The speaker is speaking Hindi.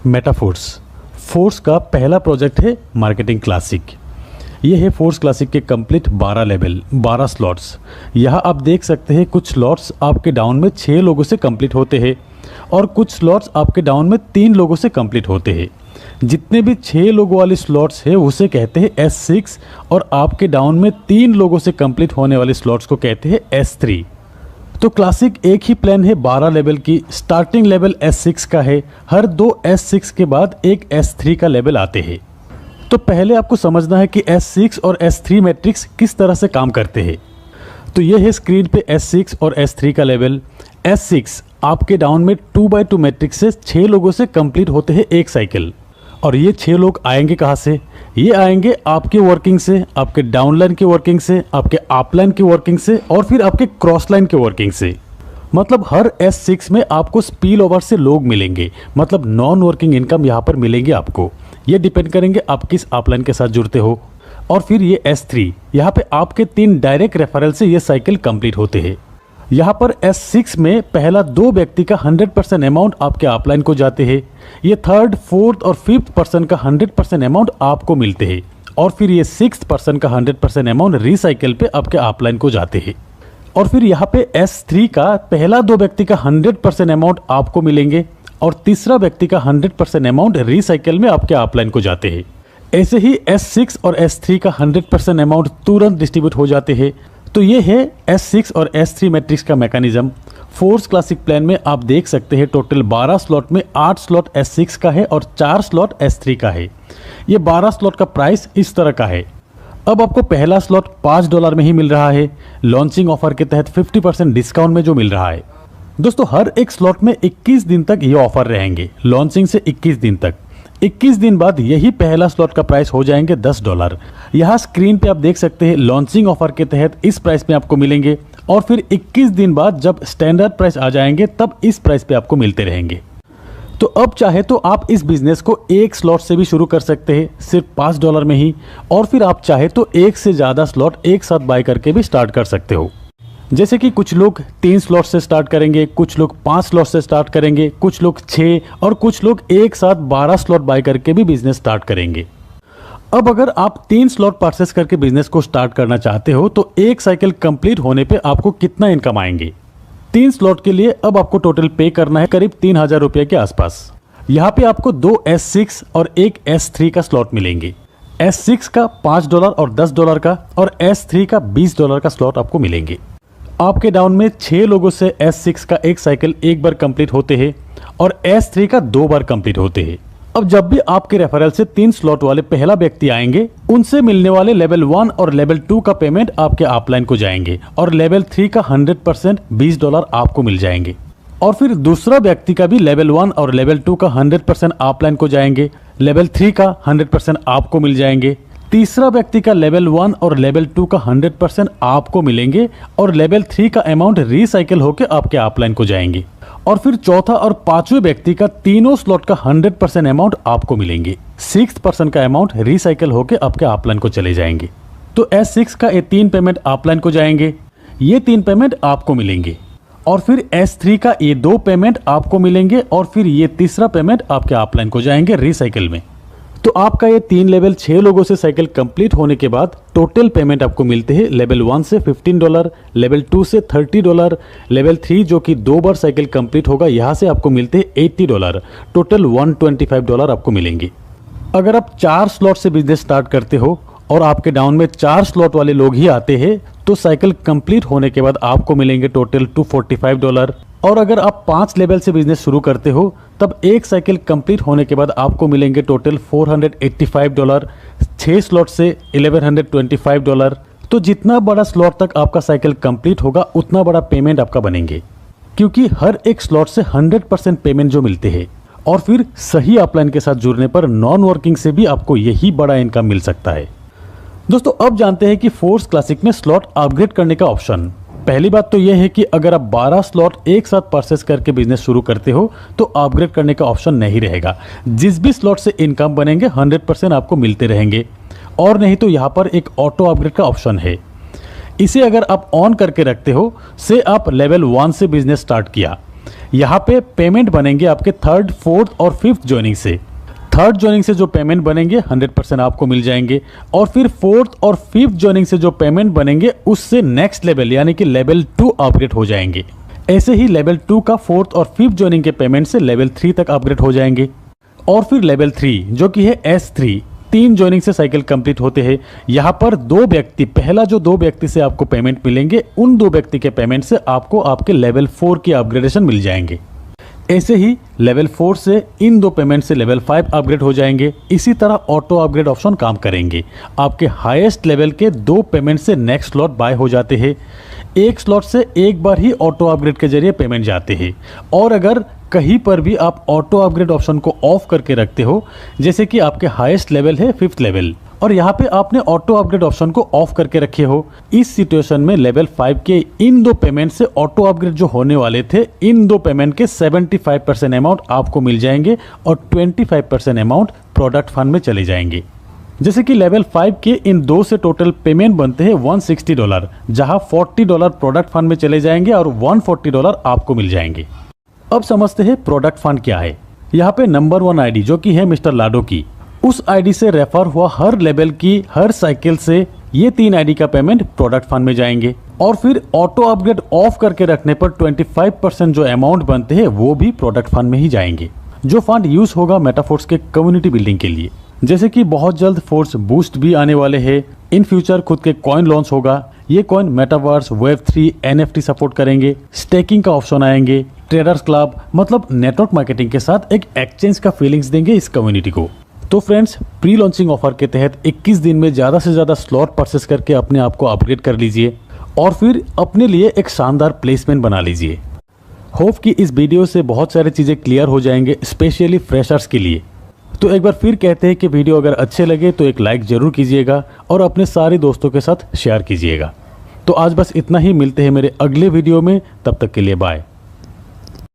मेटाफोर्स फोर्स का पहला प्रोजेक्ट है मार्केटिंग क्लासिक। ये है फोर्स क्लासिक के कंप्लीट 12 लेवल 12 स्लॉट्स। यहाँ आप देख सकते हैं कुछ स्लॉट्स आपके डाउन में 6 लोगों से कंप्लीट होते हैं और कुछ स्लॉट्स आपके डाउन में 3 लोगों से कंप्लीट होते हैं। जितने भी 6 लोगों वाली स्लॉट्स है उसे कहते हैं S6 और आपके डाउन में 3 लोगों से कंप्लीट होने वाले स्लॉट्स को कहते हैं S3। तो क्लासिक एक ही प्लान है 12 लेवल की। स्टार्टिंग लेवल S6 का है, हर 2 S6 के बाद एक S3 का लेवल आते हैं। तो पहले आपको समझना है कि S6 और S3 मैट्रिक्स किस तरह से काम करते हैं। तो ये है स्क्रीन पे S6 और S3 का लेवल। S6 आपके डाउन में 2x2 मैट्रिक्स से 6 लोगों से कंप्लीट होते हैं एक साइकिल। और ये 6 लोग आएंगे कहाँ से? ये आएंगे आपके वर्किंग से, आपके डाउनलाइन की वर्किंग से, आपके अपलाइन की वर्किंग से और फिर आपके क्रॉस लाइन की वर्किंग से। मतलब हर S6 में आपको स्पिल ओवर से लोग मिलेंगे, मतलब नॉन वर्किंग इनकम यहाँ पर मिलेंगे आपको। ये डिपेंड करेंगे आप किस अपलाइन के साथ जुड़ते हो। और फिर ये S3 यहाँ पे आपके 3 डायरेक्ट रेफरल से ये साइकिल कंप्लीट होते हैं। यहाँ पर S6 में पहला 2 व्यक्ति का 100% अमाउंट आपके अपलाइन को जाते हैं। ये 3rd, 4th और 5th पर्सन का 100% अमाउंट आपको मिलते हैं और फिर ये 6th पर्सन का 100% अमाउंट रिसाइकिल पे आपके अपलाइन को जाते हैं। और फिर यहाँ पे S3 का पहला 2 व्यक्ति का 100% अमाउंट आपको मिलेंगे और तीसरा व्यक्ति का 100% अमाउंट रिसाइकिल में आपके अपलाइन को जाते हैं। ऐसे ही S6 और S3 का 100% अमाउंट तुरंत डिस्ट्रीब्यूट हो जाते हैं। तो ये है S6 और S3 मैट्रिक्स का मैकेनिज्म। फोर्स क्लासिक प्लान में आप देख सकते हैं टोटल 12 स्लॉट में 8 स्लॉट S6 का है और 4 स्लॉट S3 का है। ये 12 स्लॉट का प्राइस इस तरह का है। अब आपको पहला स्लॉट $5 में ही मिल रहा है, लॉन्चिंग ऑफर के तहत 50% डिस्काउंट में जो मिल रहा है। दोस्तों हर एक स्लॉट में 21 दिन तक ये ऑफर रहेंगे, लॉन्चिंग से 21 दिन तक। 21 दिन बाद यही पहला स्लॉट का प्राइस हो जाएंगे $10। यहाँ स्क्रीन पे आप देख सकते हैं लॉन्चिंग ऑफर के तहत इस प्राइस में आपको मिलेंगे और फिर 21 दिन बाद जब स्टैंडर्ड प्राइस आ जाएंगे तब इस प्राइस पे आपको मिलते रहेंगे। तो अब चाहे तो आप इस बिजनेस को एक स्लॉट से भी शुरू कर सकते हैं सिर्फ $5 में ही, और फिर आप चाहे तो एक से ज़्यादा स्लॉट एक साथ बाय करके भी स्टार्ट कर सकते हो। जैसे कि कुछ लोग 3 स्लॉट से स्टार्ट करेंगे, कुछ लोग 5 स्लॉट से स्टार्ट करेंगे, कुछ लोग 6 और कुछ लोग एक साथ 12 स्लॉट बाय करके भी बिजनेस स्टार्ट करेंगे। अब अगर आप 3 स्लॉट परचेस करके बिजनेस को स्टार्ट करना चाहते हो तो एक साइकिल कंप्लीट होने पे आपको कितना इनकम आएंगे? 3 स्लॉट के लिए अब आपको टोटल पे करना है करीब 3000 रुपये के आसपास। यहाँ पे आपको 2 S6 और एक S3 का स्लॉट मिलेंगे। S6 का $5 और $10 का और S3 का $20 का स्लॉट आपको मिलेंगे। आपके डाउन में 6 लोगों से S6 का एक साइकिल एक बार कंप्लीट होते हैं और S3 का 2 बार कंप्लीट होते हैं। अब जब भी आपके रेफरल से 3 स्लॉट वाले पहला व्यक्ति आएंगे उनसे मिलने वाले लेवल 1 और लेवल 2 का पेमेंट आपके अपलाइन को जाएंगे और लेवल 3 का 100% $20 आपको मिल जाएंगे। और फिर दूसरा व्यक्ति का भी लेवल 1 और लेवल 2 का 100% अपलाइन को जाएंगे, लेवल 3 का 100% आपको मिल जाएंगे। तीसरा व्यक्ति का लेवल 1 और लेवल 2 का 100% आपको मिलेंगे और लेवल 3 का अमाउंट रिसाइकिल होकर आपके अपलाइन को जाएंगे। और फिर चौथा और पांचवें व्यक्ति का तीनों स्लॉट का 100% अमाउंट आपको मिलेंगे। 6th पर्सन का अमाउंट रिसाइकिल होकर आपके अपलाइन को चले जाएंगे। तो S6 का ये 3 पेमेंट अपलाइन को जाएंगे, ये 3 पेमेंट आपको मिलेंगे और फिर S3 का ये 2 पेमेंट आपको मिलेंगे और फिर ये तीसरा पेमेंट आपके अपलाइन को जाएंगे रिसाइकिल में। तो आपका ये 3 लेवल 6 लोगों से साइकिल कंप्लीट होने के बाद टोटल पेमेंट आपको मिलते हैं लेवल 1 से $15, लेवल 2 से $30, लेवल 3 जो कि 2 बार साइकिल कंप्लीट होगा यहाँ से आपको मिलते हैं $80। टोटल $125 आपको मिलेंगे। अगर आप 4 स्लॉट से बिजनेस स्टार्ट करते हो और आपके डाउन में 4 स्लॉट वाले लोग ही आते हैं तो साइकिल कंप्लीट होने के बाद आपको मिलेंगे टोटल $245। और अगर आप 5 लेवल से बिजनेस शुरू करते हो तब एक साइकिल कंप्लीट होने के बाद आपको मिलेंगे टोटल $485। 6 स्लॉट से $1125। तो जितना बड़ा स्लॉट तक आपका साइकिल कंप्लीट होगा उतना बड़ा पेमेंट आपका बनेंगे, क्योंकि हर एक स्लॉट से 100% पेमेंट जो मिलते हैं। और फिर सही अपलाइन के साथ जुड़ने पर नॉन वर्किंग से भी आपको यही बड़ा इनकम मिल सकता है। दोस्तों अब जानते हैं कि फोर्स क्लासिक में स्लॉट अपग्रेड करने का ऑप्शन। पहली बात तो यह है कि अगर आप 12 स्लॉट एक साथ परचेस करके बिजनेस शुरू करते हो तो अपग्रेड करने का ऑप्शन नहीं रहेगा। जिस भी स्लॉट से इनकम बनेंगे 100% आपको मिलते रहेंगे। और नहीं तो यहाँ पर एक ऑटो अपग्रेड का ऑप्शन है, इसे अगर आप ऑन करके रखते हो, से आप लेवल 1 से बिजनेस स्टार्ट किया यहाँ पे पेमेंट बनेंगे आपके 3rd, 4th और 5th ज्वाइनिंग से। 3rd ज्वाइनिंग से जो पेमेंट बनेंगे 100% आपको मिल जाएंगे, और फिर 4th और 5th ज्वाइनिंग से जो पेमेंट बनेंगे उससे नेक्स्ट लेवल यानी कि लेवल 2 अपग्रेड हो जाएंगे। ऐसे ही लेवल 2 का 4th और 5th ज्वाइनिंग के पेमेंट से लेवल 3 तक अपग्रेड हो जाएंगे। और फिर लेवल 3 जो कि है S3, 3 ज्वाइनिंग से साइकिल कंप्लीट होते हैं। यहाँ पर 2 व्यक्ति, पहला जो 2 व्यक्ति से आपको पेमेंट मिलेंगे, उन 2 व्यक्ति के पेमेंट से आपको आपके लेवल 4 की अपग्रेडेशन मिल जाएंगे। ऐसे ही लेवल 4 से इन 2 पेमेंट से लेवल 5 अपग्रेड हो जाएंगे। इसी तरह ऑटो अपग्रेड ऑप्शन काम करेंगे। आपके हाईएस्ट लेवल के 2 पेमेंट से नेक्स्ट स्लॉट बाय हो जाते हैं। एक स्लॉट से एक बार ही ऑटो अपग्रेड के जरिए पेमेंट जाते हैं, और अगर कहीं पर भी आप ऑटो अपग्रेड ऑप्शन को ऑफ करके रखते हो, जैसे कि आपके हाईएस्ट लेवल है 5th लेवल, और यहाँ पे आपने ऑटो अपग्रेड ऑप्शन को ऑफ करके रखे हो, इस सिचुएशन में लेवल 5 के इन 2 पेमेंट से ऑटो अपग्रेड जो होने वाले थे, इन 2 पेमेंट के 75% अमाउंट आपको मिल जाएंगे और 25% अमाउंट प्रोडक्ट फंड में चले जाएंगे। जैसे कि लेवल 5 के इन 2 से टोटल पेमेंट बनते हैं $160, जहां $40 प्रोडक्ट फंड में चले जाएंगे और $140 आपको मिल जाएंगे। अब समझते हैं प्रोडक्ट फंड क्या है। यहाँ पे नंबर 1 आईडी जो कि है मिस्टर लाडो की, उस आईडी से रेफर हुआ हर लेवल की हर साइकिल से ये 3 आईडी का पेमेंट प्रोडक्ट फंड में जाएंगे, और फिर ऑटो अपग्रेड ऑफ करके रखने पर 25% जो अमाउंट बनते हैं वो भी प्रोडक्ट फंड में ही जाएंगे, जो फंड यूज होगा मेटाफोर्स के कम्युनिटी बिल्डिंग के लिए। जैसे कि बहुत जल्द फोर्स बूस्ट भी आने वाले हैं, इन फ्यूचर खुद के कॉइन लॉन्च होगा। ये coin metaverse, Web3, NFT support करेंगे, स्टेकिंग का ऑप्शन आएंगे, ट्रेडर्स क्लब, मतलब नेटवर्क मार्केटिंग के साथ एक एक्सचेंज का फीलिंग्स देंगे इस कम्युनिटी को। तो फ्रेंड्स, प्री लॉन्चिंग ऑफर के तहत 21 दिन में ज़्यादा से ज़्यादा स्लॉट परचेस करके अपने आप को अपग्रेड कर लीजिए और फिर अपने लिए एक शानदार प्लेसमेंट बना लीजिए। होप कि इस वीडियो से बहुत सारी चीज़ें क्लियर हो जाएंगे, स्पेशली फ्रेशर्स के लिए। तो एक बार फिर कहते हैं कि वीडियो अगर अच्छे लगे तो एक लाइक ज़रूर कीजिएगा और अपने सारे दोस्तों के साथ शेयर कीजिएगा। तो आज बस इतना ही, मिलते हैं मेरे अगले वीडियो में, तब तक के लिए बाय।